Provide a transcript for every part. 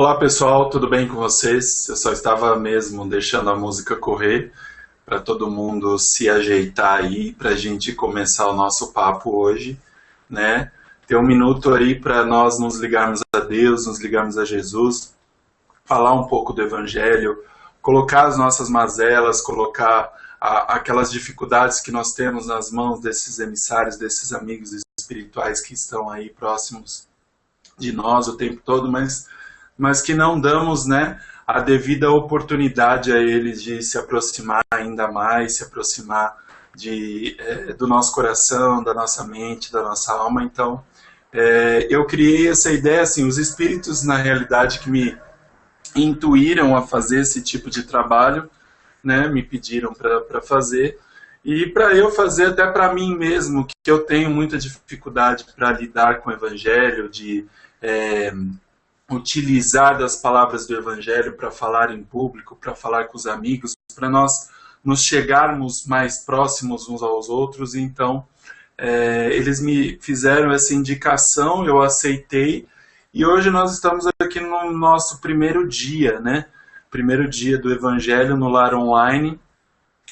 Olá pessoal, tudo bem com vocês? Eu só estava mesmo deixando a música correr para todo mundo se ajeitar aí para a gente começar o nosso papo hoje, né? Ter um minuto aí para nós nos ligarmos a Deus, nos ligarmos a Jesus, falar um pouco do Evangelho, colocar as nossas mazelas, colocar aquelas dificuldades que nós temos nas mãos desses emissários, desses amigos espirituais que estão aí próximos de nós o tempo todo, mas que não damos, né, a devida oportunidade a eles de se aproximar ainda mais, se aproximar do nosso coração, da nossa mente, da nossa alma. Então, eu criei essa ideia, assim, os espíritos, na realidade, que me intuíram a fazer esse tipo de trabalho, né, me pediram para fazer, e para eu fazer até para mim mesmo, que eu tenho muita dificuldade para lidar com o Evangelho, de utilizar das palavras do Evangelho para falar em público, para falar com os amigos, para nós nos chegarmos mais próximos uns aos outros. Então, eles me fizeram essa indicação, eu aceitei, e hoje nós estamos aqui no nosso primeiro dia, né? Primeiro dia do Evangelho no Lar Online,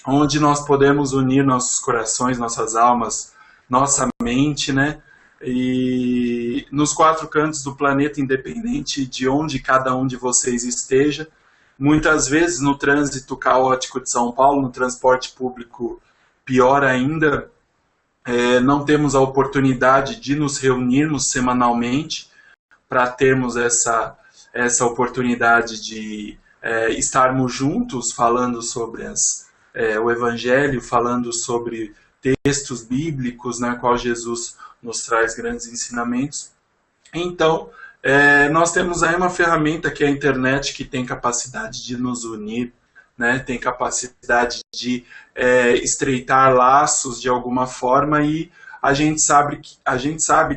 onde nós podemos unir nossos corações, nossas almas, nossa mente, né? E nos quatro cantos do planeta, independente de onde cada um de vocês esteja, muitas vezes no trânsito caótico de São Paulo, no transporte público pior ainda, não temos a oportunidade de nos reunirmos semanalmente para termos essa oportunidade de estarmos juntos falando sobre o Evangelho, falando sobre textos bíblicos na qual Jesus nos traz grandes ensinamentos. Então, nós temos aí uma ferramenta que é a internet, que tem capacidade de nos unir, né? Tem capacidade de estreitar laços de alguma forma, e a gente sabe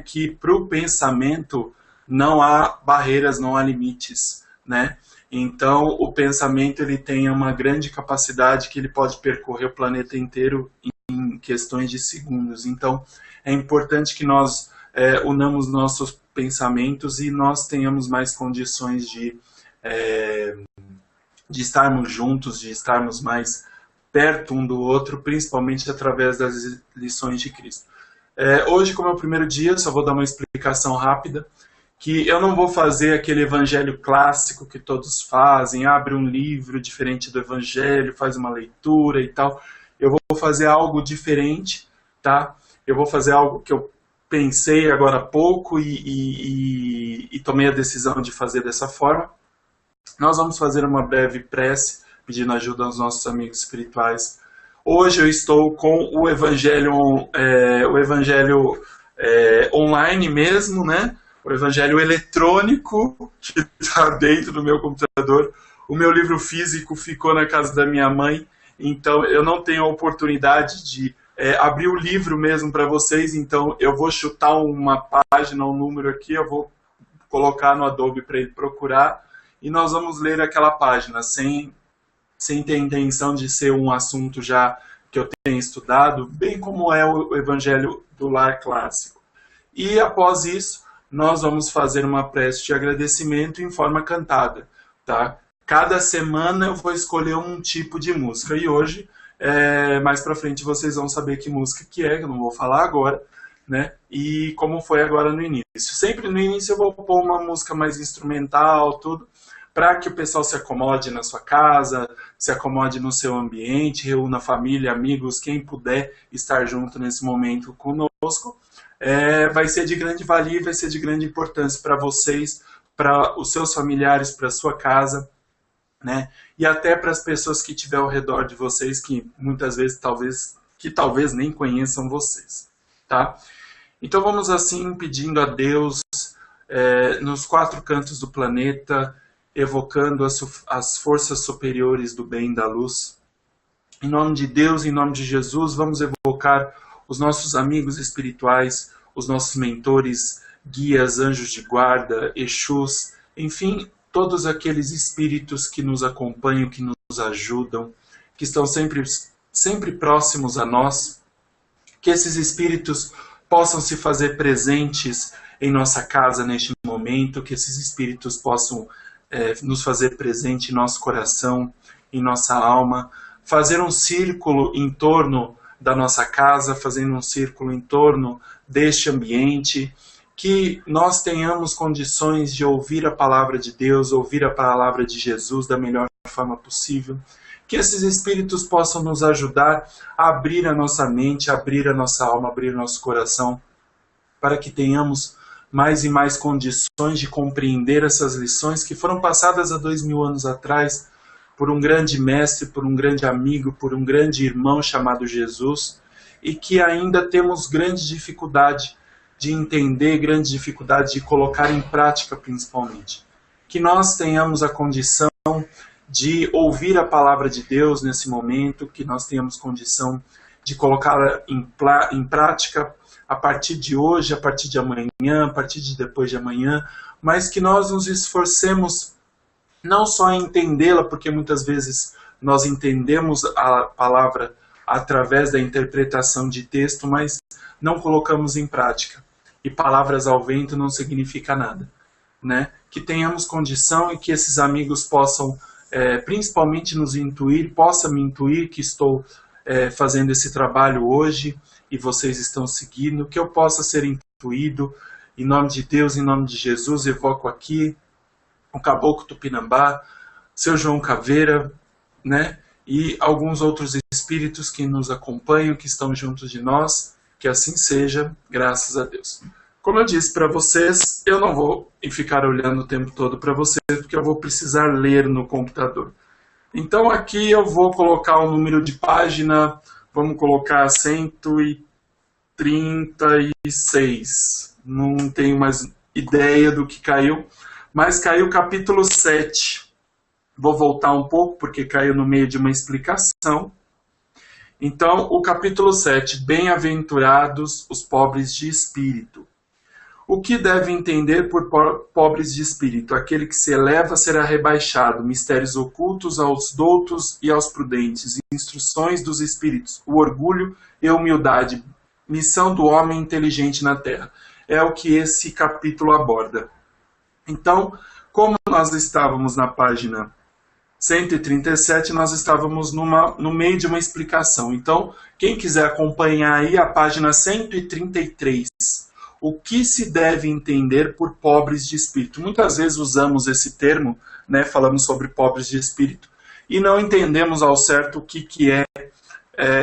que para o pensamento não há barreiras, não há limites, né? Então, o pensamento ele tem uma grande capacidade que ele pode percorrer o planeta inteiro em questões de segundos. Então, é importante que nós unamos nossos pensamentos e nós tenhamos mais condições de estarmos juntos, de estarmos mais perto um do outro, principalmente através das lições de Cristo. Hoje, como é o primeiro dia, só vou dar uma explicação rápida, que eu não vou fazer aquele evangelho clássico que todos fazem, abre um livro diferente do evangelho, faz uma leitura e tal. Eu vou fazer algo diferente, tá? Eu vou fazer algo que eu pensei agora há pouco e tomei a decisão de fazer dessa forma. Nós vamos fazer uma breve prece, pedindo ajuda aos nossos amigos espirituais. Hoje eu estou com o evangelho online mesmo, né? O evangelho eletrônico que está dentro do meu computador. O meu livro físico ficou na casa da minha mãe, então eu não tenho a oportunidade de abrir o livro mesmo para vocês, então eu vou chutar uma página, um número aqui, eu vou colocar no Adobe para ele procurar, e nós vamos ler aquela página, sem ter a intenção de ser um assunto já que eu tenha estudado, bem como é o Evangelho do Lar Clássico. E após isso, nós vamos fazer uma prece de agradecimento em forma cantada, tá? Cada semana eu vou escolher um tipo de música, e hoje, mais pra frente, vocês vão saber que música que eu não vou falar agora, né? E como foi agora no início. Sempre no início eu vou pôr uma música mais instrumental, tudo, para que o pessoal se acomode na sua casa, se acomode no seu ambiente, reúna família, amigos, quem puder estar junto nesse momento conosco. Vai ser de grande valia, vai ser de grande importância para vocês, para os seus familiares, para a sua casa, né? E até para as pessoas que estiver ao redor de vocês, que muitas vezes talvez nem conheçam vocês, tá? Então vamos assim pedindo a Deus nos quatro cantos do planeta, evocando as forças superiores do bem e da luz. Em nome de Deus, em nome de Jesus, vamos evocar os nossos amigos espirituais, os nossos mentores, guias, anjos de guarda, Exus, enfim, todos aqueles espíritos que nos acompanham, que nos ajudam, que estão sempre próximos a nós, que esses espíritos possam se fazer presentes em nossa casa neste momento, que esses espíritos possam nos fazer presente em nosso coração, em nossa alma, fazer um círculo em torno da nossa casa, fazendo um círculo em torno deste ambiente, que nós tenhamos condições de ouvir a palavra de Deus, ouvir a palavra de Jesus da melhor forma possível, que esses espíritos possam nos ajudar a abrir a nossa mente, abrir a nossa alma, abrir o nosso coração, para que tenhamos mais e mais condições de compreender essas lições que foram passadas há 2000 anos atrás por um grande mestre, por um grande amigo, por um grande irmão chamado Jesus, e que ainda temos grande dificuldade de entender, grande dificuldade de colocar em prática principalmente. Que nós tenhamos a condição de ouvir a palavra de Deus nesse momento, que nós tenhamos condição de colocá-la em prática a partir de hoje, a partir de amanhã, a partir de depois de amanhã, mas que nós nos esforcemos não só em entendê-la, porque muitas vezes nós entendemos a palavra através da interpretação de texto, mas não colocamos em prática. E palavras ao vento não significa nada, né? Que tenhamos condição e que esses amigos possam, principalmente nos intuir, possa me intuir que estou fazendo esse trabalho hoje e vocês estão seguindo, que eu possa ser intuído, em nome de Deus, em nome de Jesus, evoco aqui o Caboclo Tupinambá, seu João Caveira, né? E alguns outros espíritos que nos acompanham, que estão juntos de nós, que assim seja, graças a Deus. Como eu disse para vocês, eu não vou ficar olhando o tempo todo para vocês, porque eu vou precisar ler no computador. Então aqui eu vou colocar o número de página, vamos colocar 136. Não tenho mais ideia do que caiu, mas caiu o capítulo 7. Vou voltar um pouco, porque caiu no meio de uma explicação. Então, o capítulo 7, Bem-aventurados os pobres de espírito. O que deve entender por pobres de espírito? Aquele que se eleva será rebaixado, mistérios ocultos aos doutos e aos prudentes, instruções dos espíritos, o orgulho e a humildade, missão do homem inteligente na terra. É o que esse capítulo aborda. Então, como nós estávamos na página 137, nós estávamos no meio de uma explicação. Então, quem quiser acompanhar aí a página 133, o que se deve entender por pobres de espírito? Muitas vezes usamos esse termo, né, falamos sobre pobres de espírito, e não entendemos ao certo o que é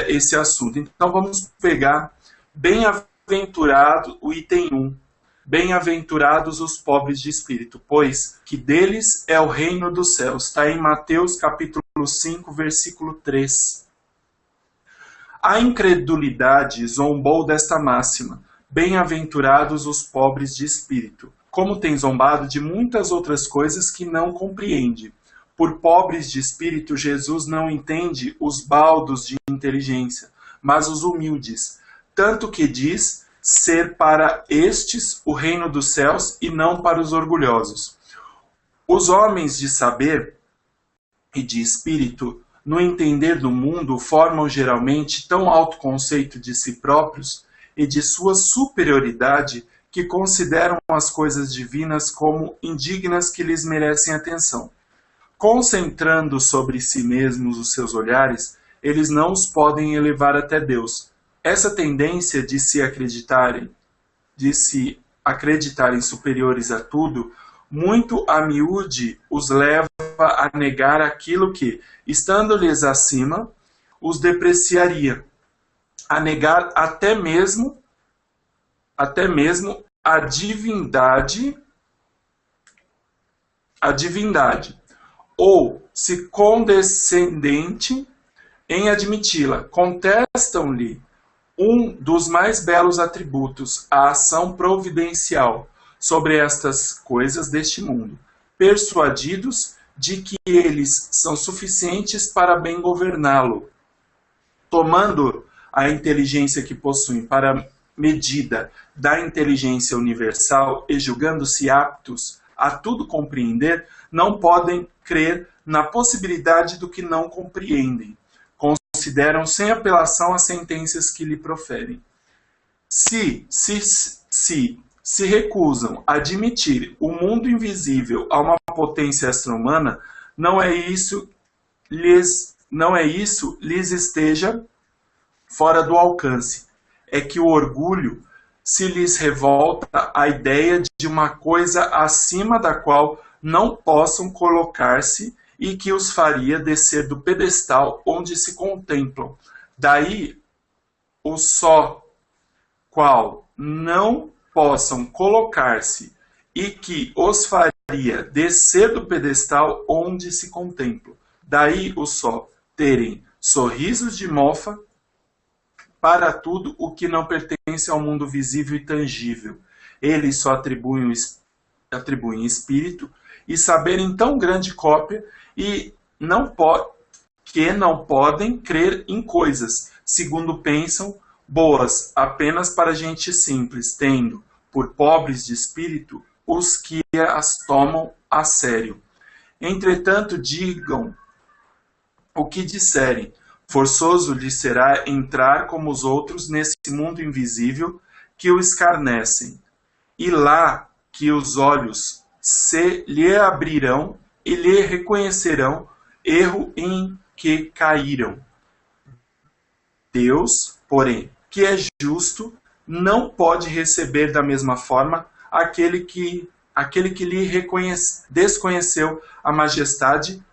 esse assunto. Então, vamos pegar bem-aventurado, o item 1. Bem-aventurados os pobres de espírito, pois que deles é o reino dos céus. Está em Mateus capítulo 5, versículo 3. A incredulidade zombou desta máxima. Bem-aventurados os pobres de espírito, como tem zombado de muitas outras coisas que não compreende. Por pobres de espírito, Jesus não entende os baldos de inteligência, mas os humildes, tanto que diz ser para estes o reino dos céus e não para os orgulhosos. Os homens de saber e de espírito, no entender do mundo, formam geralmente tão alto conceito de si próprios e de sua superioridade que consideram as coisas divinas como indignas que lhes merecem atenção. Concentrando sobre si mesmos os seus olhares, eles não os podem elevar até Deus. Essa tendência de se acreditarem superiores a tudo, muito a miúde os leva a negar aquilo que, estando-lhes acima, os depreciaria, a negar até mesmo a divindade, ou se condescendente em admiti-la, contestam-lhe um dos mais belos atributos, a ação providencial sobre estas coisas deste mundo, persuadidos de que eles são suficientes para bem governá-lo, tomando a inteligência que possuem para medida da inteligência universal e julgando-se aptos a tudo compreender, não podem crer na possibilidade do que não compreendem. Consideram sem apelação as sentenças que lhe proferem. Se recusam a admitir o mundo invisível a uma potência extra-humana, não é isso lhes esteja fora do alcance. É que o orgulho se lhes revolta à ideia de uma coisa acima da qual não possam colocar-se e que os faria descer do pedestal onde se contemplam. Daí o só qual não possam colocar-se e que os faria descer do pedestal onde se contemplam. Daí o só terem sorrisos de mofa para tudo o que não pertence ao mundo visível e tangível. Eles só atribuem espírito e saberem tão grande cópia e que não podem crer em coisas, segundo pensam, boas apenas para gente simples, tendo, por pobres de espírito, os que as tomam a sério. Entretanto, digam o que disserem, forçoso lhe será entrar como os outros nesse mundo invisível que o escarnecem, e lá que os olhos se lhe abrirão e lhe reconhecerão erro em que caíram. Deus, porém, que é justo, não pode receber da mesma forma aquele que lhe desconheceu a majestade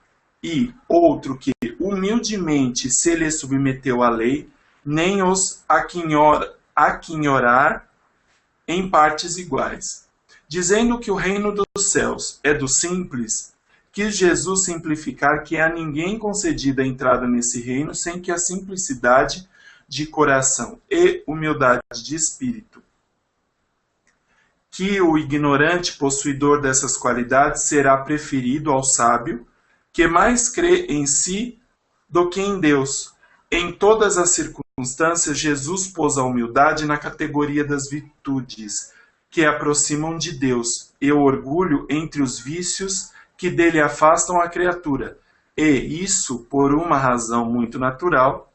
e outro que humildemente se lhe submeteu à lei, nem os aquinhorar em partes iguais. Dizendo que o reino dos céus é do simples, quis Jesus simplificar que a ninguém concedida a entrada nesse reino sem que a simplicidade de coração e humildade de espírito. Que o ignorante possuidor dessas qualidades será preferido ao sábio, que mais crê em si do que em Deus. Em todas as circunstâncias, Jesus pôs a humildade na categoria das virtudes que aproximam de Deus, e o orgulho entre os vícios que dele afastam a criatura. E isso, por uma razão muito natural,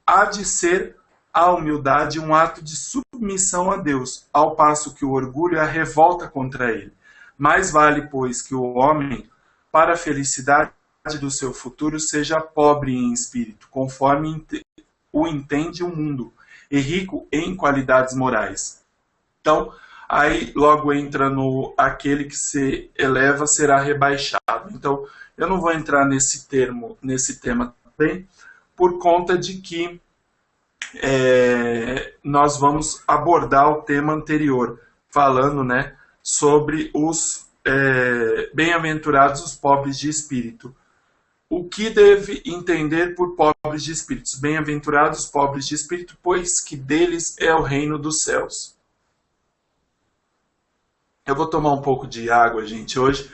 há de ser a humildade um ato de submissão a Deus, ao passo que o orgulho é a revolta contra ele. Mais vale, pois, que o homem, para a felicidade do seu futuro, seja pobre em espírito, conforme o entende o mundo, e rico em qualidades morais. Então, aí logo entra no aquele que se eleva será rebaixado. Então, eu não vou entrar nesse tema também, por conta de que nós vamos abordar o tema anterior, falando, né, sobre os bem-aventurados os pobres de espírito. O que deve entender por pobres de espíritos? Bem-aventurados os pobres de espírito, pois que deles é o reino dos céus. Eu vou tomar um pouco de água, gente, hoje,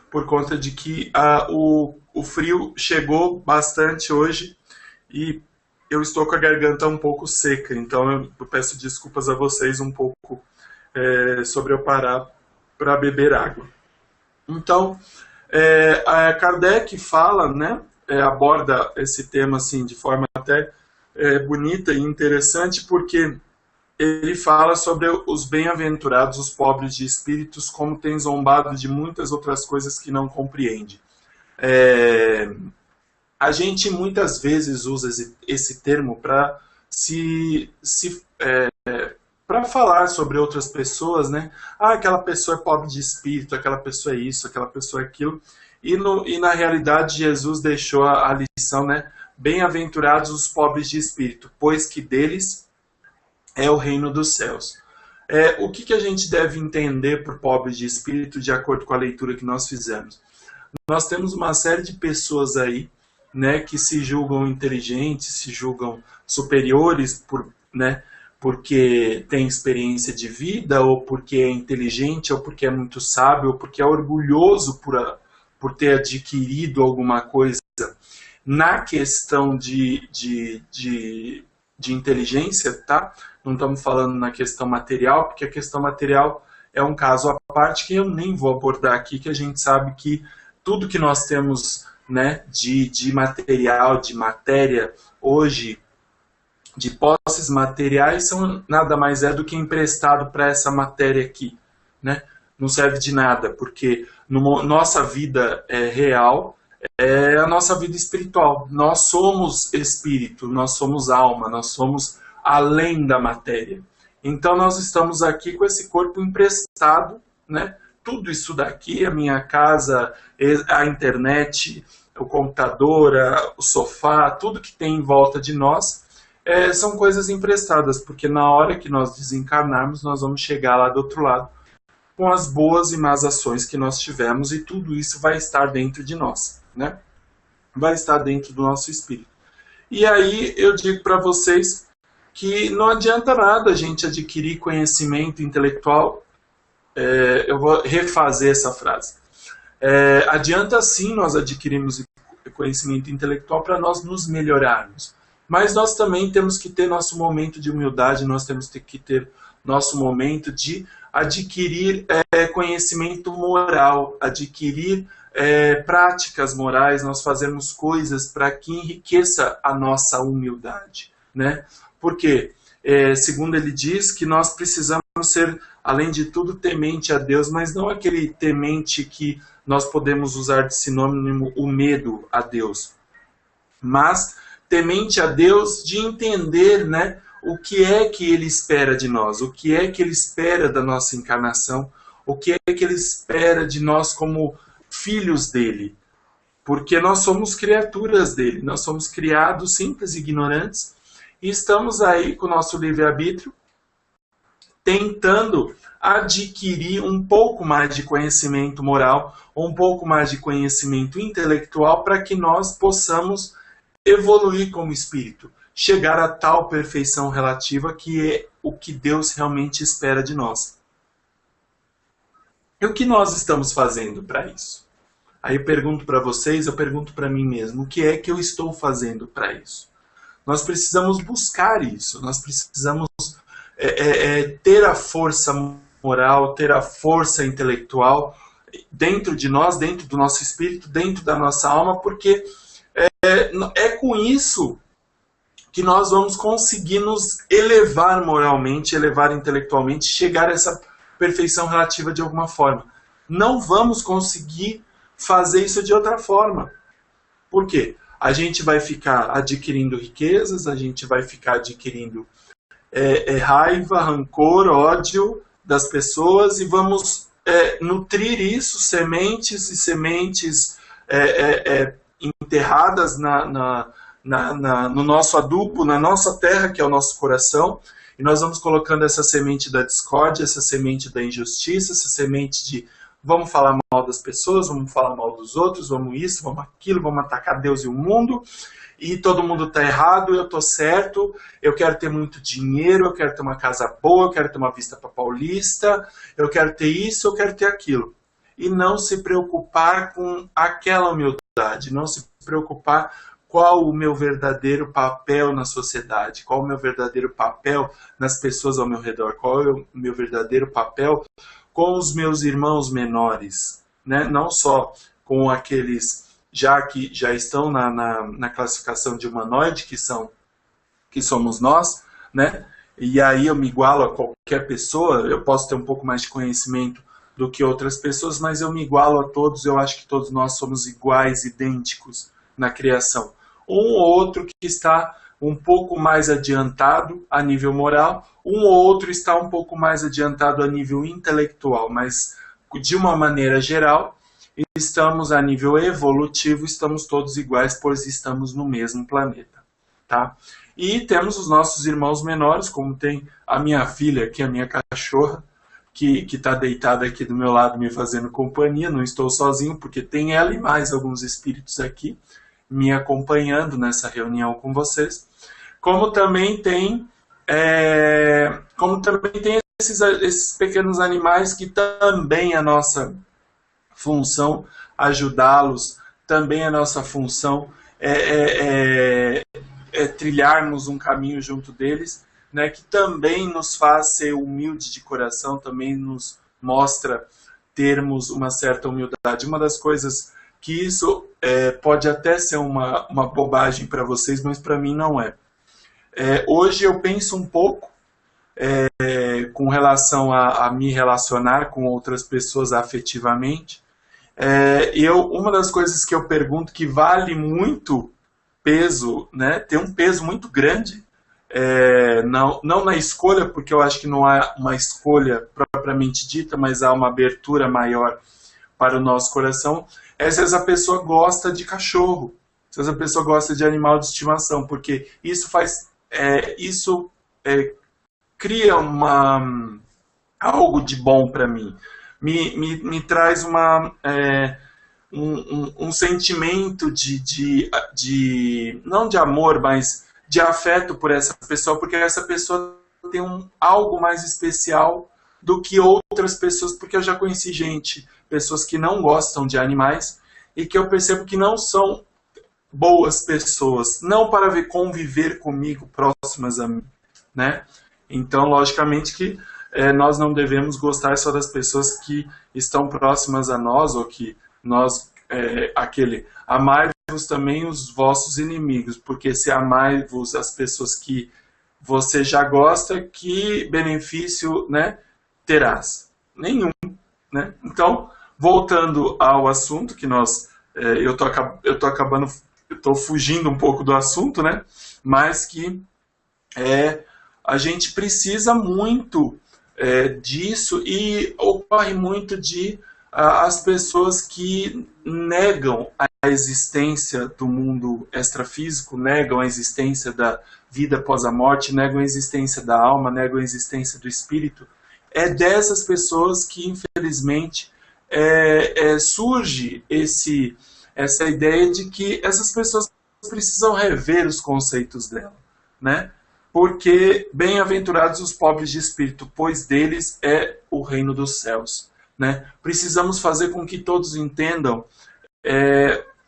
por conta de que o frio chegou bastante hoje e eu estou com a garganta um pouco seca, então eu peço desculpas a vocês um pouco sobre eu parar para beber água. Então, a Kardec fala, né, aborda esse tema assim, de forma até bonita e interessante, porque ele fala sobre os bem-aventurados, os pobres de espíritos, como tem zombado de muitas outras coisas que não compreende. A gente muitas vezes usa esse termo para para falar sobre outras pessoas, né? Ah, aquela pessoa é pobre de espírito, aquela pessoa é isso, aquela pessoa é aquilo. E na realidade Jesus deixou a lição, né? Bem-aventurados os pobres de espírito, pois que deles é o reino dos céus. O que a gente deve entender por pobres de espírito, de acordo com a leitura que nós fizemos? Nós temos uma série de pessoas aí, né, que se julgam inteligentes, se julgam superiores porque tem experiência de vida, ou porque é inteligente, ou porque é muito sábio, ou porque é orgulhoso por ter adquirido alguma coisa na questão de inteligência, tá? Não estamos falando na questão material, porque a questão material é um caso à parte que eu nem vou abordar aqui, que a gente sabe que tudo que nós temos, né, de material, de matéria, hoje, de posses materiais, nada mais é do que emprestado para essa matéria aqui, né? não serve de nada, porque nossa vida real é a nossa vida espiritual. Nós somos espírito, nós somos alma, nós somos além da matéria. Então nós estamos aqui com esse corpo emprestado, né? Tudo isso daqui, a minha casa, a internet, o computador, o sofá, tudo que tem em volta de nós, são coisas emprestadas, porque na hora que nós desencarnarmos, nós vamos chegar lá do outro lado com as boas e más ações que nós tivemos, e tudo isso vai estar dentro de nós, né? Vai estar dentro do nosso espírito. E aí eu digo para vocês que não adianta nada a gente adquirir conhecimento intelectual. Eu vou refazer essa frase. Adianta sim nós adquirirmos conhecimento intelectual para nós nos melhorarmos, mas nós também temos que ter nosso momento de humildade, nós temos que ter nosso momento de adquirir conhecimento moral, adquirir práticas morais, nós fazemos coisas para que enriqueça a nossa humildade, né? Porque, segundo ele diz, que nós precisamos ser, além de tudo, temente a Deus, mas não aquele temente que nós podemos usar de sinônimo o medo a Deus, mas temente a Deus de entender, né, o que é que ele espera de nós, o que é que ele espera da nossa encarnação, o que é que ele espera de nós como filhos dele, porque nós somos criaturas dele, nós somos criados simples e ignorantes, e estamos aí com o nosso livre-arbítrio, tentando adquirir um pouco mais de conhecimento moral, um pouco mais de conhecimento intelectual, para que nós possamos evoluir como espírito, chegar a tal perfeição relativa que é o que Deus realmente espera de nós. E o que nós estamos fazendo para isso? Aí eu pergunto para vocês, eu pergunto para mim mesmo, o que é que eu estou fazendo para isso? Nós precisamos buscar isso, nós precisamos ter a força moral, ter a força intelectual dentro de nós, dentro do nosso espírito, dentro da nossa alma, porque é com isso que nós vamos conseguir nos elevar moralmente, elevar intelectualmente, chegar a essa perfeição relativa de alguma forma. Não vamos conseguir fazer isso de outra forma. Por quê? A gente vai ficar adquirindo riquezas, a gente vai ficar adquirindo raiva, rancor, ódio das pessoas, e vamos nutrir isso, sementes e sementes enterradas no nosso adubo, na nossa terra, que é o nosso coração, e nós vamos colocando essa semente da discórdia, essa semente da injustiça, essa semente de vamos falar mal das pessoas, vamos falar mal dos outros, vamos isso, vamos aquilo, vamos atacar Deus e o mundo, e todo mundo está errado, eu estou certo, eu quero ter muito dinheiro, eu quero ter uma casa boa, eu quero ter uma vista para Paulista, eu quero ter isso, eu quero ter aquilo. E não se preocupar com aquela humildade, não se preocupar qual o meu verdadeiro papel na sociedade, qual o meu verdadeiro papel nas pessoas ao meu redor, qual é o meu verdadeiro papel com os meus irmãos menores, né? Não só com aqueles que já estão na classificação de humanoide, que somos nós, né? E aí eu me igualo a qualquer pessoa, eu posso ter um pouco mais de conhecimento do que outras pessoas, mas eu me igualo a todos, eu acho que todos nós somos iguais, idênticos na criação. Um ou outro que está um pouco mais adiantado a nível moral, um ou outro está um pouco mais adiantado a nível intelectual, mas de uma maneira geral, estamos a nível evolutivo, estamos todos iguais, pois estamos no mesmo planeta, tá? E temos os nossos irmãos menores, como tem a minha filha aqui, a minha cachorra, que está deitada aqui do meu lado me fazendo companhia, não estou sozinho, porque tem ela e mais alguns espíritos aqui me acompanhando nessa reunião com vocês, como também tem esses pequenos animais que também a nossa função ajudá-los, também a nossa função trilharmos um caminho junto deles, né, que também nos faz ser humilde de coração, também nos mostra termos uma certa humildade. Uma das coisas que isso pode até ser uma bobagem para vocês, mas para mim não é. Hoje eu penso um pouco com relação a me relacionar com outras pessoas afetivamente. Uma das coisas que eu pergunto que vale muito peso, né, tem um peso muito grande, não na escolha, porque eu acho que não há uma escolha propriamente dita, mas há uma abertura maior para o nosso coração, se essa pessoa gosta de cachorro, se essa pessoa gosta de animal de estimação, porque isso cria algo de bom para mim, me traz um sentimento não de amor, mas de afeto por essa pessoa, porque essa pessoa tem algo mais especial do que outras pessoas, porque eu já conheci pessoas que não gostam de animais e que eu percebo que não são boas pessoas, não para conviver comigo, próximas a mim, né? Então, logicamente que nós não devemos gostar só das pessoas que estão próximas a nós, ou que nós, amai-vos também os vossos inimigos, porque se amai-vos as pessoas que você já gosta, que benefício, né, terás? Nenhum, né? Então, voltando ao assunto, que eu tô fugindo um pouco do assunto, né? Mas que a gente precisa muito disso, e ocorre muito as pessoas que negam a existência do mundo extrafísico, negam a existência da vida após a morte, negam a existência da alma, negam a existência do espírito. É dessas pessoas que, infelizmente, surge essa ideia de que essas pessoas precisam rever os conceitos dela, né? Porque bem-aventurados os pobres de espírito, pois deles é o reino dos céus, né? Precisamos fazer com que todos entendam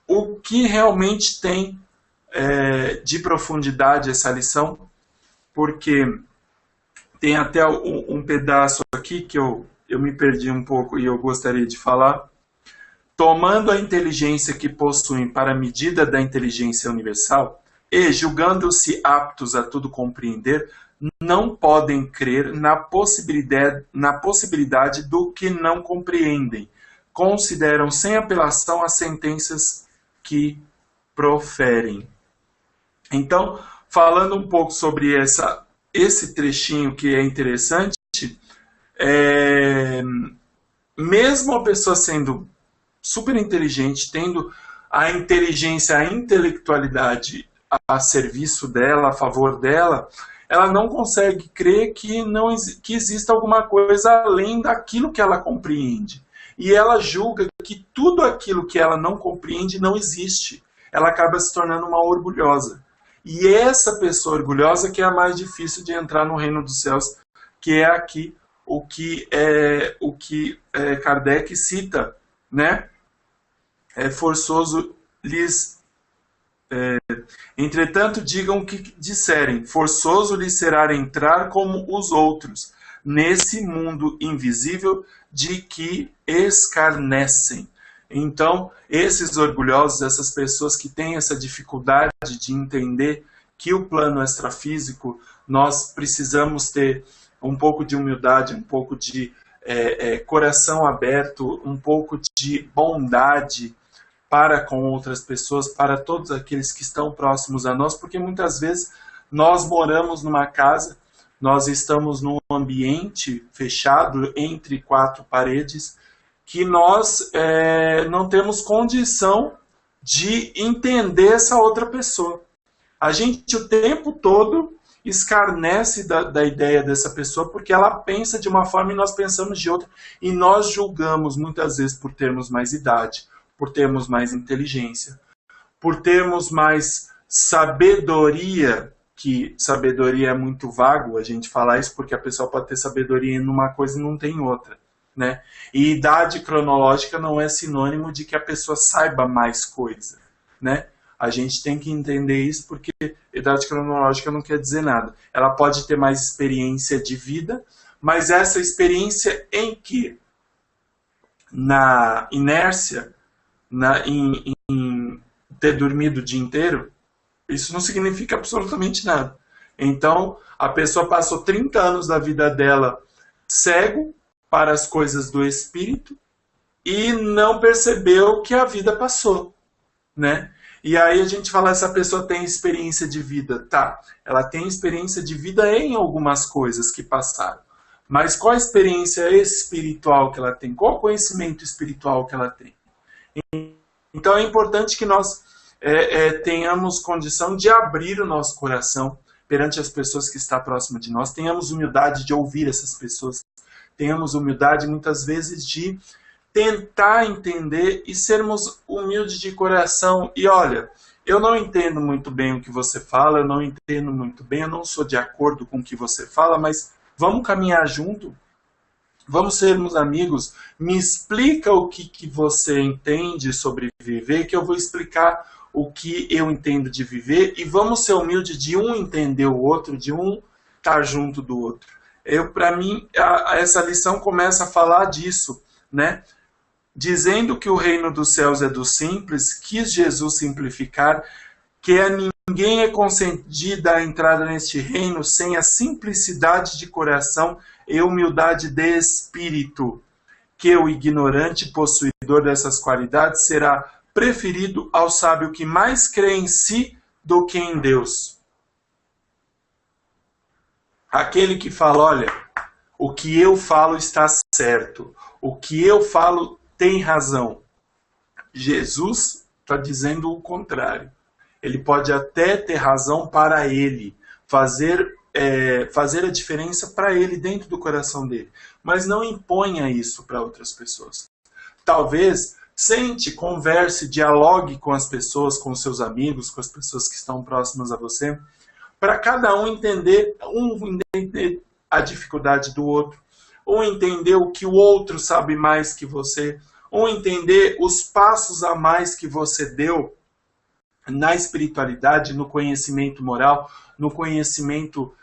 o que realmente tem de profundidade essa lição, porque tem até um pedaço aqui que eu me perdi um pouco e eu gostaria de falar. Tomando a inteligência que possuem para a medida da inteligência universal, e julgando-se aptos a tudo compreender, não podem crer na possibilidade do que não compreendem. Consideram sem apelação as sentenças que proferem. Então, falando um pouco sobre esse trechinho que é interessante, mesmo a pessoa sendo super inteligente, tendo a inteligência, a intelectualidade a serviço dela, a favor dela, ela não consegue crer que exista alguma coisa além daquilo que ela compreende. E ela julga que tudo aquilo que ela não compreende não existe. Ela acaba se tornando uma orgulhosa. E essa pessoa orgulhosa que é a mais difícil de entrar no reino dos céus, que é aqui o que Kardec cita, né? É forçoso lhes... entretanto, digam o que disserem, forçoso lhes será entrar como os outros, nesse mundo invisível de que escarnecem. Então, esses orgulhosos, essas pessoas que têm essa dificuldade de entender que o plano extrafísico, nós precisamos ter um pouco de humildade, um pouco de coração aberto, um pouco de bondade para com outras pessoas, para todos aqueles que estão próximos a nós, porque muitas vezes nós moramos numa casa, nós estamos num ambiente fechado entre quatro paredes, que nós não temos condição de entender essa outra pessoa. A gente o tempo todo escarnece da ideia dessa pessoa, porque ela pensa de uma forma e nós pensamos de outra, e nós julgamos muitas vezes por termos mais idade, por termos mais inteligência, por termos mais sabedoria, que sabedoria é muito vago a gente falar isso, porque a pessoa pode ter sabedoria em uma coisa e não tem outra, né? E idade cronológica não é sinônimo de que a pessoa saiba mais coisa, né? A gente tem que entender isso, porque idade cronológica não quer dizer nada. Ela pode ter mais experiência de vida, mas essa experiência em que, na inércia, em ter dormido o dia inteiro, isso não significa absolutamente nada. Então, a pessoa passou 30 anos da vida dela cego para as coisas do espírito e não percebeu que a vida passou, né? E aí a gente fala, essa pessoa tem experiência de vida. Tá, ela tem experiência de vida em algumas coisas que passaram. Mas qual a experiência espiritual que ela tem? Qual o conhecimento espiritual que ela tem? Então é importante que nós tenhamos condição de abrir o nosso coração perante as pessoas que estão próximas de nós, tenhamos humildade de ouvir essas pessoas, tenhamos humildade muitas vezes de tentar entender e sermos humildes de coração. E olha, eu não entendo muito bem o que você fala, eu não entendo muito bem, eu não sou de acordo com o que você fala, mas vamos caminhar junto, vamos sermos amigos, me explica o que você entende sobre viver, que eu vou explicar o que eu entendo de viver, e vamos ser humildes de um entender o outro, de um estar junto do outro. Para mim, essa lição começa a falar disso, né? Dizendo que o reino dos céus é do simples, quis Jesus simplificar, que a ninguém é concedida a entrada neste reino sem a simplicidade de coração e humildade de espírito, que o ignorante possuidor dessas qualidades será preferido ao sábio que mais crê em si do que em Deus. Aquele que fala, olha, o que eu falo está certo, o que eu falo tem razão. Jesus está dizendo o contrário. Ele pode até ter razão para ele, fazer a diferença para ele dentro do coração dele, mas não imponha isso para outras pessoas. Talvez sente, converse, dialogue com as pessoas, com os seus amigos, com as pessoas que estão próximas a você, para cada um entender a dificuldade do outro, ou entender o que o outro sabe mais que você, ou entender os passos a mais que você deu na espiritualidade, no conhecimento moral, no conhecimento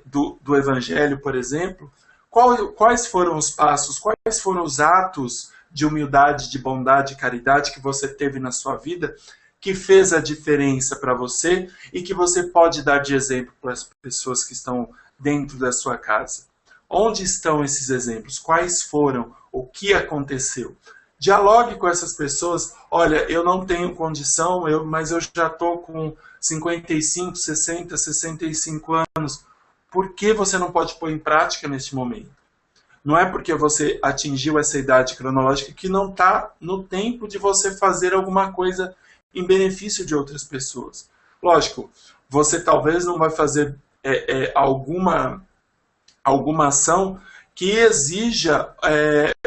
do Evangelho, por exemplo. Quais foram os passos, quais foram os atos de humildade, de bondade e caridade que você teve na sua vida, que fez a diferença para você e que você pode dar de exemplo para as pessoas que estão dentro da sua casa. Onde estão esses exemplos? Quais foram? O que aconteceu? Dialogue com essas pessoas. Olha, eu não tenho condição, mas eu já estou com 55, 60, 65 anos. Por que você não pode pôr em prática neste momento? Não é porque você atingiu essa idade cronológica que não está no tempo de você fazer alguma coisa em benefício de outras pessoas. Lógico, você talvez não vai fazer alguma ação que exija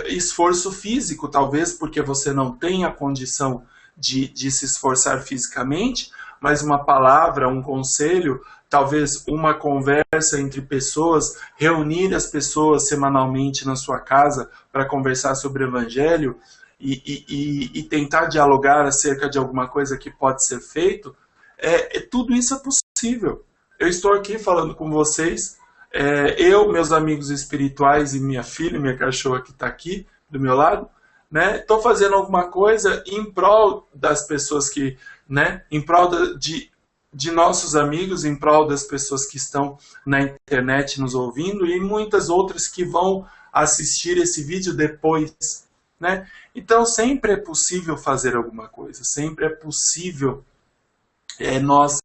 esforço físico, talvez porque você não tem a condição de se esforçar fisicamente, mas uma palavra, um conselho, talvez uma conversa entre pessoas, reunir as pessoas semanalmente na sua casa para conversar sobre o Evangelho e tentar dialogar acerca de alguma coisa que pode ser feito, tudo isso é possível. Eu estou aqui falando com vocês, meus amigos espirituais e minha filha, minha cachorra que está aqui do meu lado, né? Estou fazendo alguma coisa em prol das pessoas que, né? Em prol de nossos amigos, em prol das pessoas que estão na internet nos ouvindo e muitas outras que vão assistir esse vídeo depois, né? Então sempre é possível fazer alguma coisa, sempre é possível nós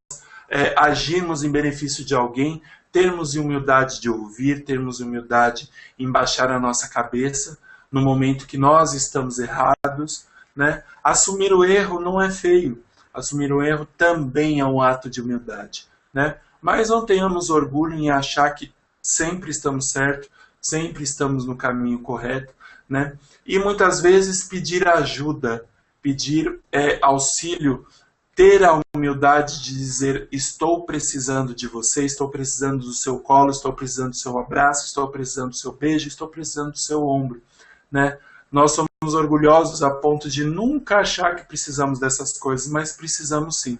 agirmos em benefício de alguém, termos humildade de ouvir, termos humildade em baixar a nossa cabeça no momento que nós estamos errados, né? Assumir o erro não é feio, assumir o erro também é um ato de humildade, né? Mas não tenhamos orgulho em achar que sempre estamos certos, sempre estamos no caminho correto, né? E muitas vezes pedir ajuda, pedir auxílio, ter a humildade de dizer: estou precisando de você, estou precisando do seu colo, estou precisando do seu abraço, estou precisando do seu beijo, estou precisando do seu ombro, né? Nós somos orgulhosos a ponto de nunca achar que precisamos dessas coisas, mas precisamos sim.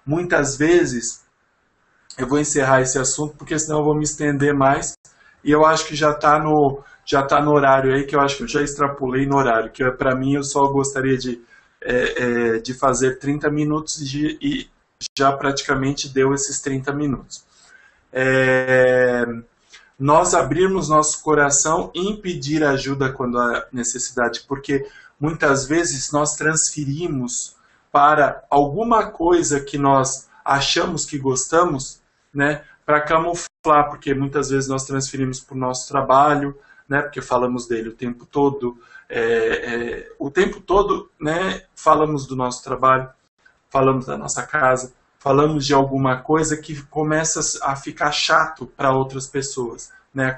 Muitas vezes, eu vou encerrar esse assunto, porque senão eu vou me estender mais, e eu acho que já está no horário aí, que eu acho que eu já extrapolei no horário, que para mim eu só gostaria de fazer 30 minutos e já praticamente deu esses 30 minutos. nós abrirmos nosso coração e pedir ajuda quando há necessidade, porque muitas vezes nós transferimos para alguma coisa que nós achamos que gostamos, né, para camuflar, porque muitas vezes nós transferimos para o nosso trabalho, né, porque falamos dele o tempo todo, né, falamos do nosso trabalho, falamos da nossa casa, falamos de alguma coisa que começa a ficar chato para outras pessoas, né?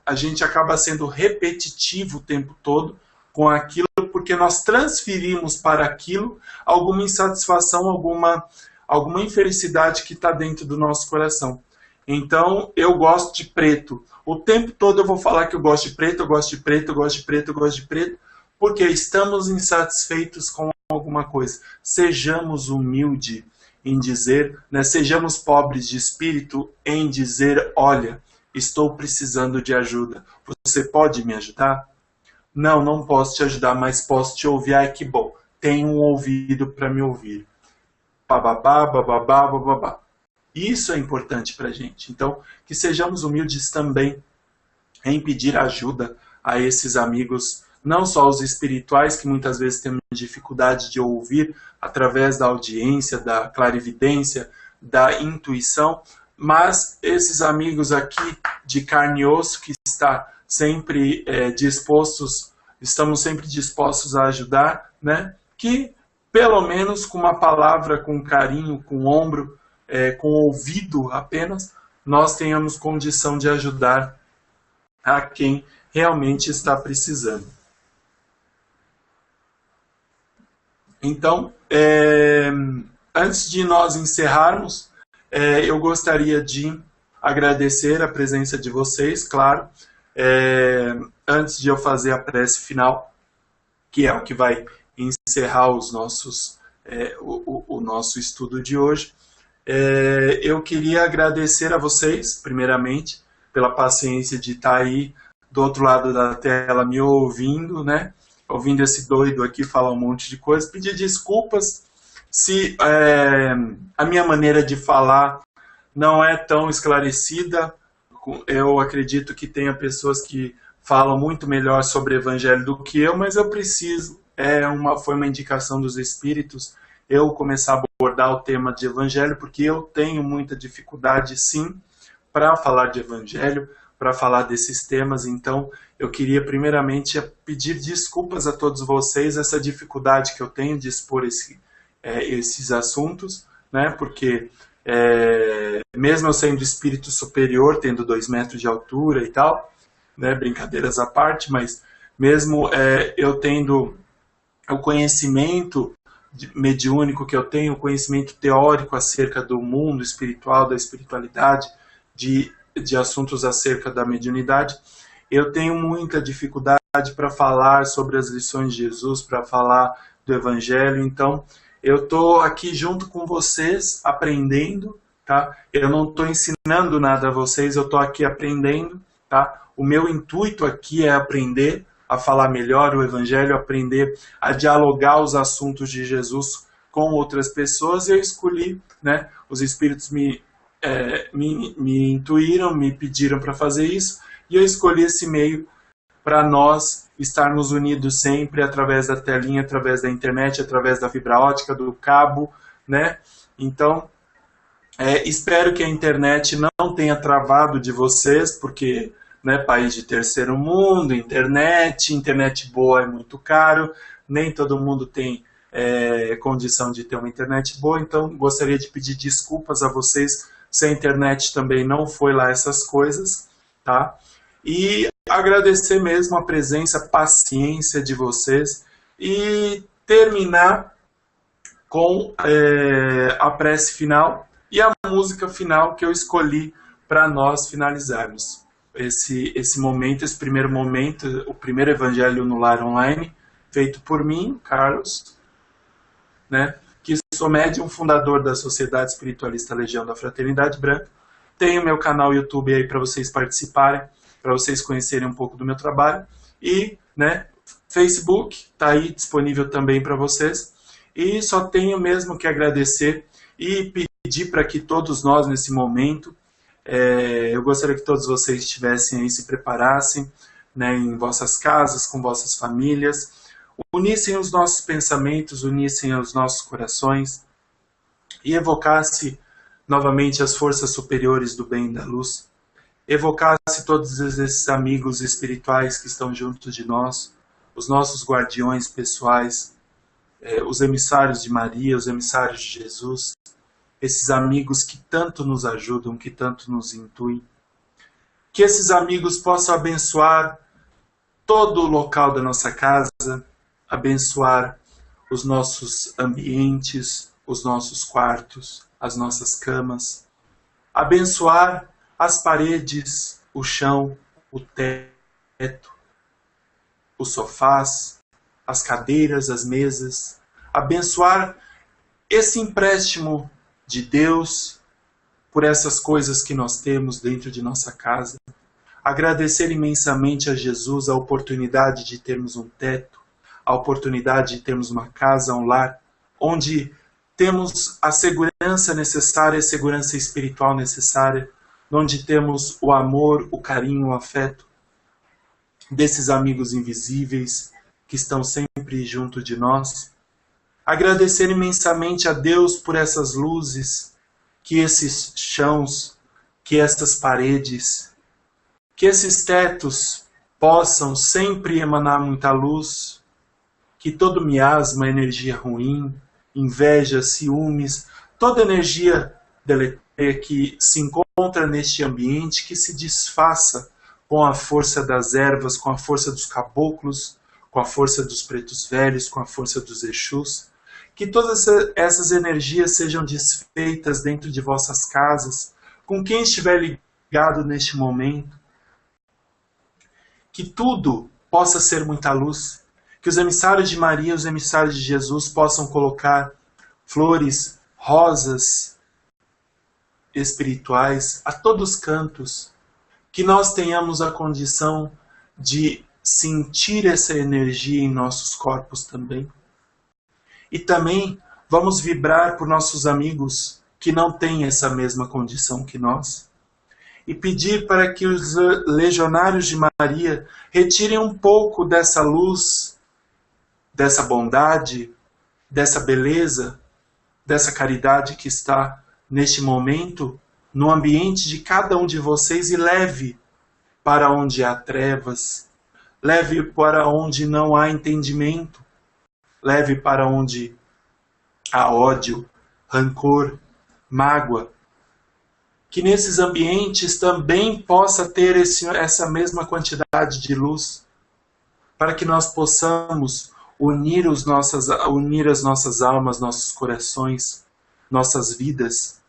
A gente acaba sendo repetitivo o tempo todo com aquilo, porque nós transferimos para aquilo alguma insatisfação, alguma infelicidade que está dentro do nosso coração. Então, eu gosto de preto. O tempo todo eu vou falar que eu gosto de preto, eu gosto de preto, eu gosto de preto, eu gosto de preto, porque estamos insatisfeitos com alguma coisa. Sejamos humildes em dizer, né, sejamos pobres de espírito em dizer, olha, estou precisando de ajuda. Você pode me ajudar? Não, não posso te ajudar, mas posso te ouvir. Ai, que bom. Tem um ouvido para me ouvir. Bababá, bababá, bababá. Isso é importante para a gente. Então, que sejamos humildes também em pedir ajuda a esses amigos, não só os espirituais, que muitas vezes temos dificuldade de ouvir através da audiência, da clarividência, da intuição, mas esses amigos aqui de carne e osso que estamos sempre dispostos a ajudar, né? Que pelo menos com uma palavra, com carinho, com ombro, com ouvido apenas, nós tenhamos condição de ajudar a quem realmente está precisando. Então, antes de nós encerrarmos, eu gostaria de agradecer a presença de vocês, claro, antes de eu fazer a prece final, que é o que vai encerrar o nosso estudo de hoje. Eu queria agradecer a vocês, primeiramente, pela paciência de estar aí do outro lado da tela me ouvindo, né? Ouvindo esse doido aqui falar um monte de coisa. Pedir desculpas se a minha maneira de falar não é tão esclarecida. Eu acredito que tenha pessoas que falam muito melhor sobre o evangelho do que eu, mas eu preciso, foi uma indicação dos espíritos, eu começar a abordar o tema de evangelho, porque eu tenho muita dificuldade, sim, para falar de evangelho, para falar desses temas. Então, eu queria primeiramente pedir desculpas a todos vocês, essa dificuldade que eu tenho de expor esses assuntos, né? Porque mesmo eu sendo espírito superior, tendo 2 metros de altura e tal, né? Brincadeiras à parte, mas mesmo eu tendo o conhecimento mediúnico que eu tenho, o conhecimento teórico acerca do mundo espiritual, da espiritualidade, de assuntos acerca da mediunidade, eu tenho muita dificuldade para falar sobre as lições de Jesus, para falar do Evangelho. Então, eu estou aqui junto com vocês, aprendendo, tá? Eu não estou ensinando nada a vocês, eu estou aqui aprendendo, tá? O meu intuito aqui é aprender a falar melhor o Evangelho, aprender a dialogar os assuntos de Jesus com outras pessoas. Eu escolhi, né? Os Espíritos me intuíram, me pediram para fazer isso, e eu escolhi esse meio para nós estarmos unidos sempre através da telinha, através da internet, através da fibra ótica, do cabo, né? Então, espero que a internet não tenha travado de vocês, porque, né, país de terceiro mundo, internet boa é muito caro, nem todo mundo tem condição de ter uma internet boa, então gostaria de pedir desculpas a vocês se a internet também não foi lá essas coisas, tá? E agradecer mesmo a presença, a paciência de vocês e terminar com a prece final e a música final que eu escolhi para nós finalizarmos esse momento, esse primeiro momento, o primeiro Evangelho no Lar Online, feito por mim, Carlos, né? Que sou médium fundador da Sociedade Espiritualista Legião da Fraternidade Branca. Tenho meu canal YouTube aí para vocês participarem, para vocês conhecerem um pouco do meu trabalho. E, né, Facebook está aí disponível também para vocês. E só tenho mesmo que agradecer e pedir para que todos nós, nesse momento, eu gostaria que todos vocês estivessem aí, se preparassem, né, em vossas casas, com vossas famílias, unissem os nossos pensamentos, unissem os nossos corações e evocasse novamente as forças superiores do bem e da luz, evocasse todos esses amigos espirituais que estão junto de nós, os nossos guardiões pessoais, os emissários de Maria, os emissários de Jesus, esses amigos que tanto nos ajudam, que tanto nos intuem. Que esses amigos possam abençoar todo o local da nossa casa, abençoar os nossos ambientes, os nossos quartos, as nossas camas, abençoar as paredes, o chão, o teto, os sofás, as cadeiras, as mesas, abençoar esse empréstimo de Deus por essas coisas que nós temos dentro de nossa casa. Agradecer imensamente a Jesus a oportunidade de termos um teto, a oportunidade de termos uma casa, um lar, onde temos a segurança necessária, a segurança espiritual necessária, onde temos o amor, o carinho, o afeto desses amigos invisíveis que estão sempre junto de nós. Agradecer imensamente a Deus por essas luzes, que esses chãos, que essas paredes, que esses tetos possam sempre emanar muita luz, que todo miasma, energia ruim, inveja, ciúmes, toda energia deletéria que se encontra neste ambiente, que se desfaça com a força das ervas, com a força dos caboclos, com a força dos pretos velhos, com a força dos Exus. Que todas essas energias sejam desfeitas dentro de vossas casas, com quem estiver ligado neste momento. Que tudo possa ser muita luz. Que os emissários de Maria, os emissários de Jesus possam colocar flores, rosas espirituais a todos os cantos. Que nós tenhamos a condição de sentir essa energia em nossos corpos também. E também vamos vibrar por nossos amigos que não têm essa mesma condição que nós. E pedir para que os legionários de Maria retirem um pouco dessa luz, dessa bondade, dessa beleza, dessa caridade que está neste momento no ambiente de cada um de vocês e leve para onde há trevas, leve para onde não há entendimento, leve para onde há ódio, rancor, mágoa. Que nesses ambientes também possa ter essa mesma quantidade de luz, para que nós possamos unir as nossas almas, nossos corações, nossas vidas,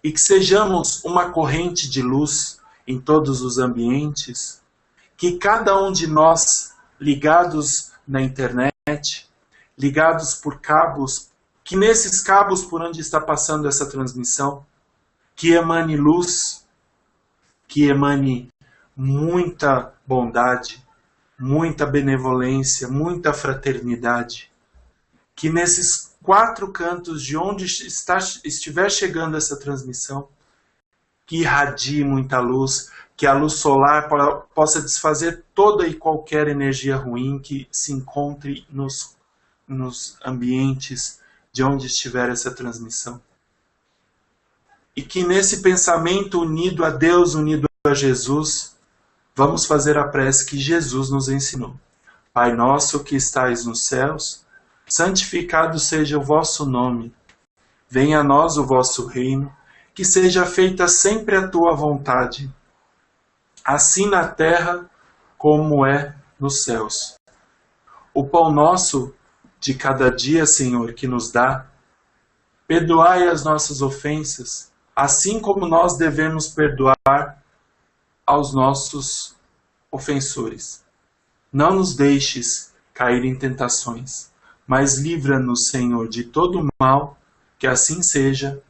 e que sejamos uma corrente de luz em todos os ambientes, que cada um de nós, ligados na internet, ligados por cabos, que nesses cabos por onde está passando essa transmissão, que emane luz, que emane muita bondade, muita benevolência, muita fraternidade. Que nesses 4 cantos de onde estiver chegando essa transmissão, que irradie muita luz, que a luz solar possa desfazer toda e qualquer energia ruim que se encontre nos ambientes de onde estiver essa transmissão. E que nesse pensamento unido a Deus, unido a Jesus, vamos fazer a prece que Jesus nos ensinou. Pai nosso que estais nos céus, santificado seja o vosso nome. Venha a nós o vosso reino, que seja feita sempre a tua vontade, assim na terra como é nos céus. O pão nosso de cada dia, Senhor, que nos dá, perdoai as nossas ofensas, assim como nós devemos perdoar aos nossos ofensores. Não nos deixes cair em tentações, mas livra-nos, Senhor, de todo mal, que assim seja,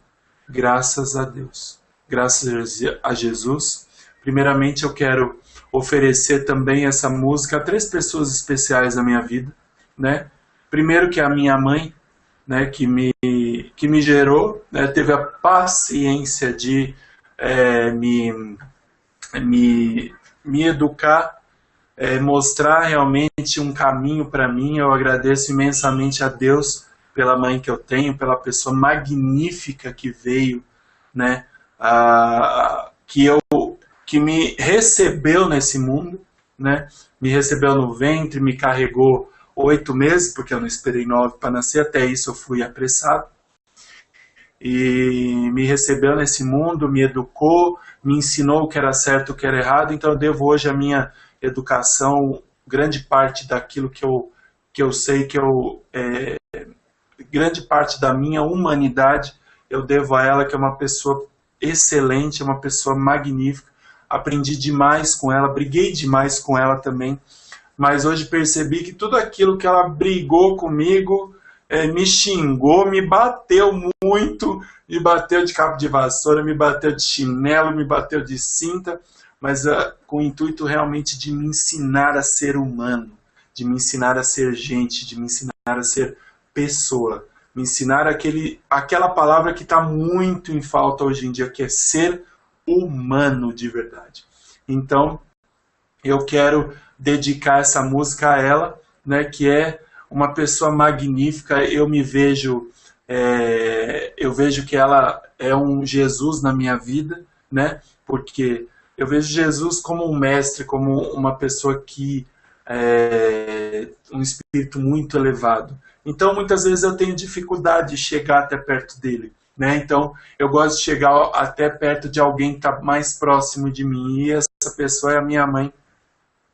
graças a Deus. Graças a Jesus. Primeiramente eu quero oferecer também essa música a 3 pessoas especiais na minha vida, né? Primeiro que é a minha mãe, né, que me gerou, né, teve a paciência de me educar, mostrar realmente um caminho para mim. Eu agradeço imensamente a Deus pela mãe que eu tenho, pela pessoa magnífica que veio, né, que me recebeu nesse mundo, né, me recebeu no ventre, me carregou 8 meses, porque eu não esperei 9 para nascer, até isso eu fui apressado, e me recebeu nesse mundo, me educou, me ensinou o que era certo, o que era errado. Então eu devo hoje a minha educação, grande parte daquilo que eu sei, grande parte da minha humanidade, eu devo a ela, que é uma pessoa excelente, uma pessoa magnífica. Aprendi demais com ela, briguei demais com ela também, mas hoje percebi que tudo aquilo que ela brigou comigo, me xingou, me bateu muito, me bateu de cabo de vassoura, me bateu de chinelo, me bateu de cinta, mas com o intuito realmente de me ensinar a ser humano, de me ensinar a ser gente, de me ensinar a ser pessoa, me ensinar aquela palavra que está muito em falta hoje em dia, que é ser humano de verdade. Então, eu quero dedicar essa música a ela, né, que é uma pessoa magnífica. Eu vejo que ela é um Jesus na minha vida, né, porque eu vejo Jesus como um mestre, como uma pessoa que um espírito muito elevado. Então, muitas vezes eu tenho dificuldade de chegar até perto dele, né? Então, eu gosto de chegar até perto de alguém que está mais próximo de mim, e essa pessoa é a minha mãe,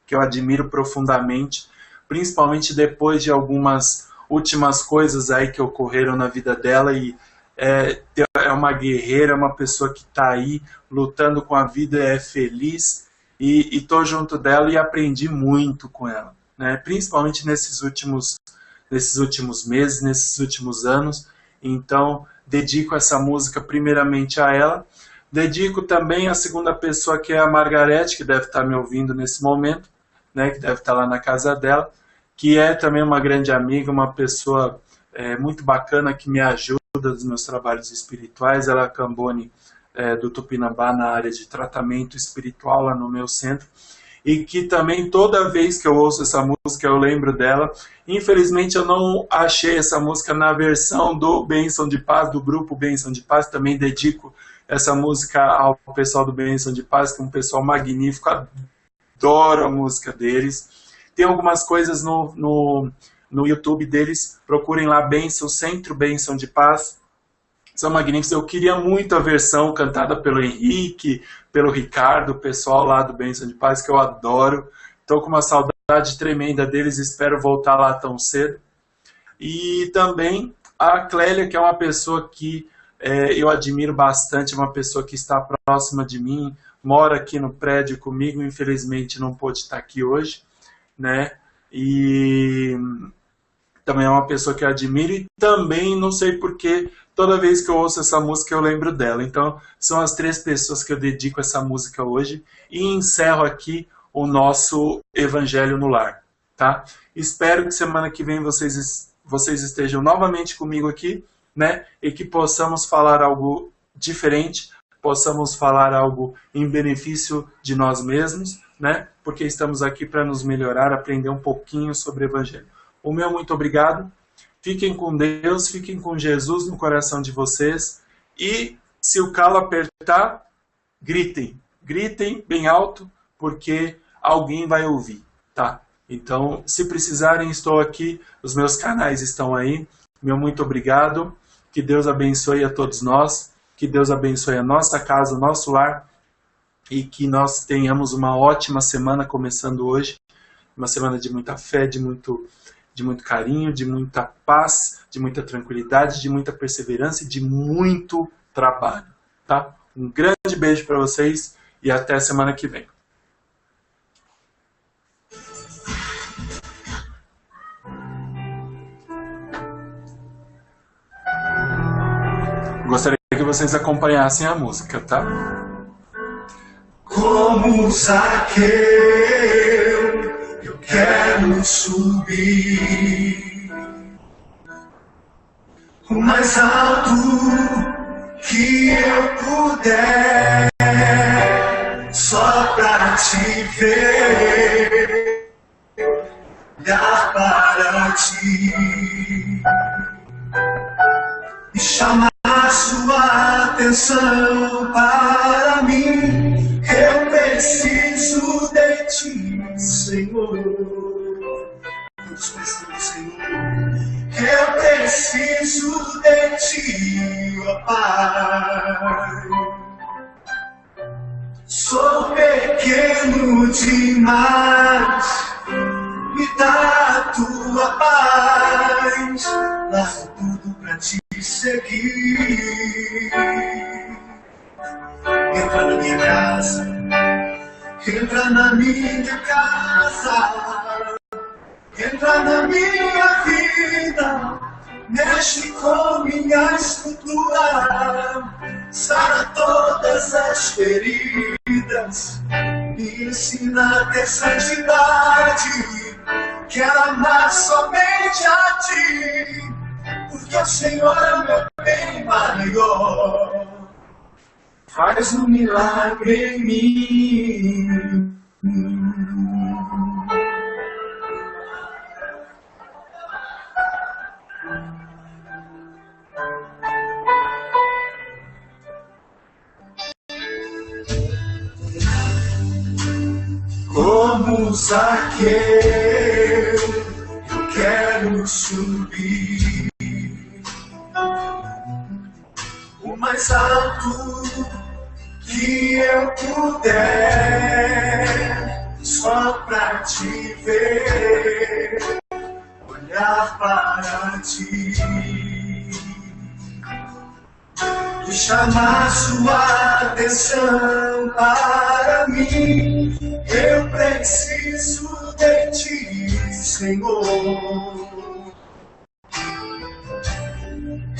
que eu admiro profundamente, principalmente depois de algumas últimas coisas aí que ocorreram na vida dela. E é uma guerreira, uma pessoa que está aí lutando com a vida, é feliz, e estou junto dela e aprendi muito com ela, né? Principalmente nesses últimos meses, nesses últimos anos. Então, dedico essa música primeiramente a ela. Dedico também a segunda pessoa, que é a Margarete, que deve estar me ouvindo nesse momento, né, que deve estar lá na casa dela, que é também uma grande amiga, uma pessoa muito bacana, que me ajuda nos meus trabalhos espirituais. Ela é Cambone do Tupinambá, na área de tratamento espiritual lá no meu centro, e que também toda vez que eu ouço essa música eu lembro dela. Infelizmente eu não achei essa música na versão do Bênção de Paz, do grupo Bênção de Paz. Também dedico essa música ao pessoal do Bênção de Paz, que é um pessoal magnífico, adoro a música deles. Tem algumas coisas no YouTube deles, procurem lá, Bênção, Centro Bênção de Paz, são magníficos. Eu queria muito a versão cantada pelo Henrique, pelo Ricardo, o pessoal lá do Bênção de Paz, que eu adoro. Estou com uma saudade tremenda deles, espero voltar lá tão cedo. E também a Clélia, que é uma pessoa que eu admiro bastante, uma pessoa que está próxima de mim, mora aqui no prédio comigo, infelizmente não pôde estar aqui hoje, né? E também é uma pessoa que eu admiro, e também, não sei porquê, toda vez que eu ouço essa música eu lembro dela. Então, são as 3 pessoas que eu dedico essa música hoje, e encerro aqui o nosso Evangelho no Lar, tá? Espero que semana que vem vocês estejam novamente comigo aqui, né? E que possamos falar algo diferente, possamos falar algo em benefício de nós mesmos, né? Porque estamos aqui para nos melhorar, aprender um pouquinho sobre o Evangelho. O meu muito obrigado. Fiquem com Deus, fiquem com Jesus no coração de vocês. E se o calo apertar, gritem. Gritem bem alto, porque alguém vai ouvir, tá? Então, se precisarem, estou aqui. Os meus canais estão aí. Meu muito obrigado. Que Deus abençoe a todos nós. Que Deus abençoe a nossa casa, o nosso lar. E que nós tenhamos uma ótima semana começando hoje. Uma semana de muita fé, de muito carinho, de muita paz, de muita tranquilidade, de muita perseverança e de muito trabalho, tá? Um grande beijo para vocês e até a semana que vem. Gostaria que vocês acompanhassem a música, tá? Como Zaqueu, eu quero subir o mais alto que eu puder, só pra te ver, olhar para ti e chamar sua atenção para mim. Eu preciso de ti, Senhor. Todos precisamos, Senhor. Eu preciso de ti, ó Pai. Sou pequeno demais, me dá a tua paz. Largo tudo pra te seguir. Entra na minha casa, entra na minha casa, entra na minha vida, mexe com minha estrutura, sara todas as feridas, me ensina a ter santidade. Quero amar somente a ti, porque o Senhor é o meu bem maior. Faz um milagre em mim. Como Zaqueu, eu quero subir o mais alto que eu puder, só pra te ver, olhar para ti e chamar sua atenção para mim. Eu preciso de ti, Senhor.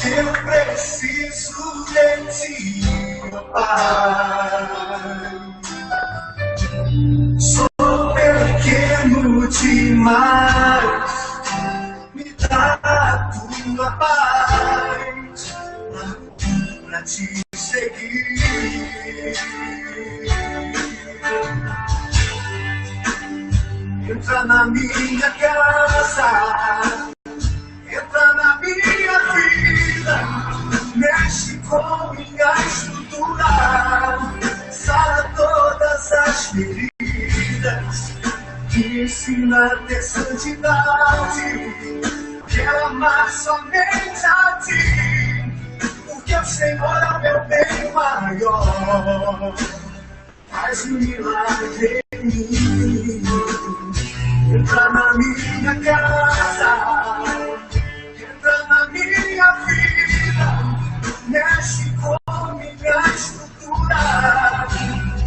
Eu preciso de ti, Pai. Sou pequeno demais, me dá a tua paz, largo tudo pra te seguir. Entra na minha casa, entra na minha vida, mexe com minha estrutura, sara todas as feridas, me ensina a ter santidade. Quero amar somente a ti, porque o Senhor é o meu bem maior. Faz um milagre em mim. Entra na minha casa, entra na minha vida, mexe com minha estrutura,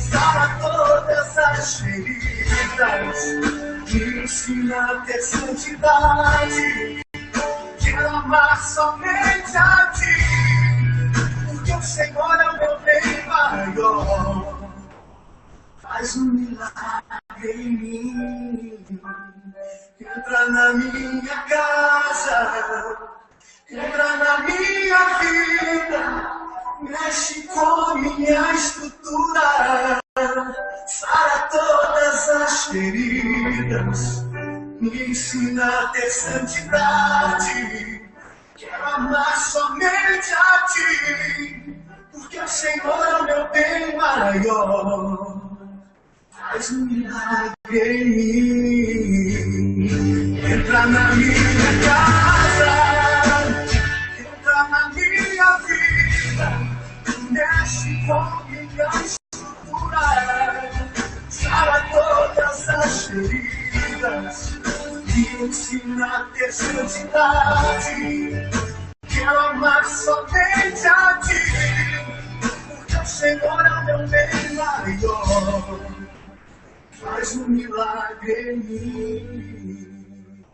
sara todas as feridas, me ensina a ter santidade. Quero amar somente a ti, porque o Senhor é o meu bem maior. Faz um milagre em mim. Entra na minha casa, entra na minha vida, mexe com minha estrutura, sara todas as feridas, me ensina a ter santidade. Quero amar somente a ti, porque o Senhor é o meu bem maior. Faz um milagre em mim. Entra na minha casa, entra na minha vida, mexe com minha estrutura, sara todas as feridas, me ensina a ter santidade. Quero amar somente a ti, porque o Senhor é o meu bem maior. Faz um milagre em mim.